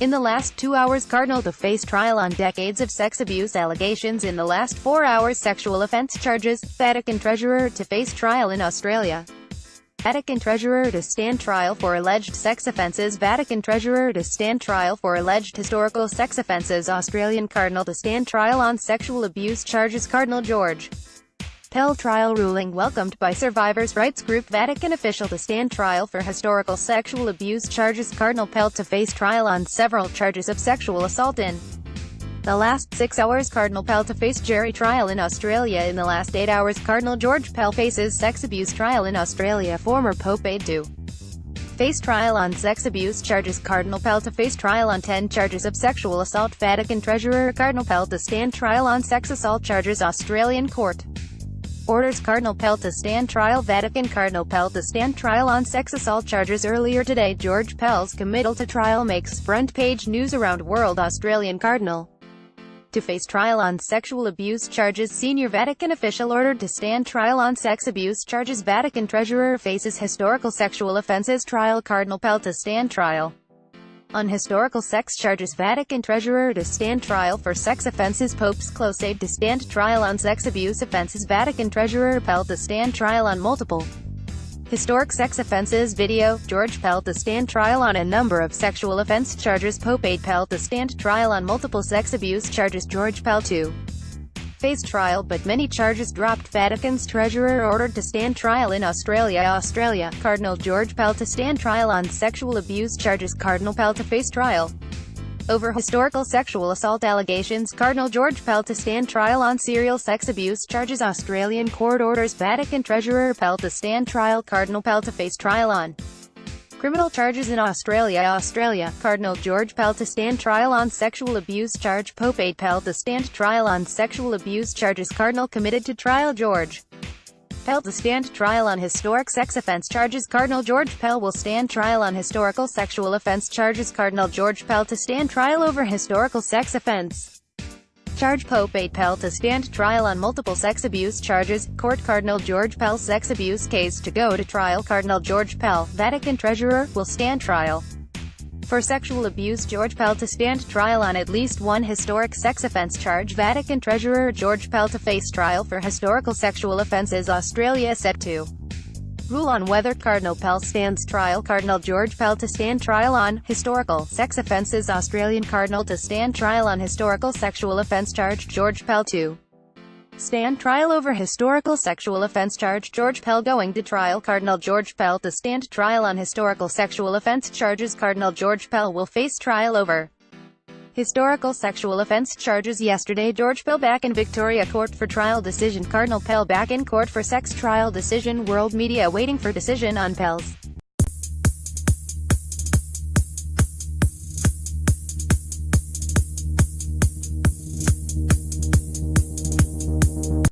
In the last 2 hours, Cardinal to face trial on decades of sex abuse allegations. In the last 4 hours, sexual offence charges. Vatican treasurer to face trial in Australia. Vatican treasurer to stand trial for alleged sex offences. Vatican treasurer to stand trial for alleged historical sex offences. Australian Cardinal to stand trial on sexual abuse charges. Cardinal George Pell trial ruling welcomed by survivors' rights group. Vatican official to stand trial for historical sexual abuse charges. Cardinal Pell to face trial on several charges of sexual assault. In the last 6 hours, Cardinal Pell to face jury trial in Australia. In the last 8 hours, Cardinal George Pell faces sex abuse trial in Australia. Former Pope aide to face trial on sex abuse charges. Cardinal Pell to face trial on 10 charges of sexual assault. Vatican treasurer Cardinal Pell to stand trial on sex assault charges. Australian court orders Cardinal Pell to stand trial. Vatican Cardinal Pell to stand trial on sex assault charges. Earlier today, George Pell's committal to trial makes front-page news around world. Australian Cardinal to face trial on sexual abuse charges. Senior Vatican official ordered to stand trial on sex abuse charges. Vatican treasurer faces historical sexual offences trial. Cardinal Pell to stand trial on historical sex charges. Vatican treasurer to stand trial for sex offences. Pope's close aide to stand trial on sex abuse offences. Vatican treasurer Pell to stand trial on multiple historic sex offences. Video, George Pell to stand trial on a number of sexual offence charges. Pope aide Pell to stand trial on multiple sex abuse charges. George Pell to face trial, but many charges dropped. Vatican's treasurer ordered to stand trial in Australia. Cardinal George Pell to stand trial on sexual abuse charges. Cardinal Pell to face trial over historical sexual assault allegations. Cardinal George Pell to stand trial on serial sex abuse charges. Australian court orders Vatican treasurer Pell to stand trial. Cardinal Pell to face trial on criminal charges in Australia. Cardinal George Pell to stand trial on sexual abuse charge. Pope aide Pell to stand trial on sexual abuse charges. Cardinal committed to trial. George Pell to stand trial on historic sex offence charges. Cardinal George Pell will stand trial on historical sexual offence charges. Cardinal George Pell to stand trial over historical sex offence charge. Pope aide Pell to stand trial on multiple sex abuse charges. Court Cardinal George Pell sex abuse case to go to trial. Cardinal George Pell, Vatican treasurer, will stand trial for sexual abuse. George Pell to stand trial on at least one historic sex offence charge. Vatican treasurer George Pell to face trial for historical sexual offences. Australia set to rule on whether Cardinal Pell stands trial. Cardinal George Pell to stand trial on historical sex offences. Australian Cardinal to stand trial on historical sexual offence charge. George Pell to stand trial over historical sexual offence charge. George Pell going to trial. Cardinal George Pell to stand trial on historical sexual offence charges. Cardinal George Pell will face trial over historical sexual offence charges. Yesterday, George Pell back in Victoria Court for trial decision. Cardinal Pell back in court for sex trial decision. World media waiting for decision on Pell's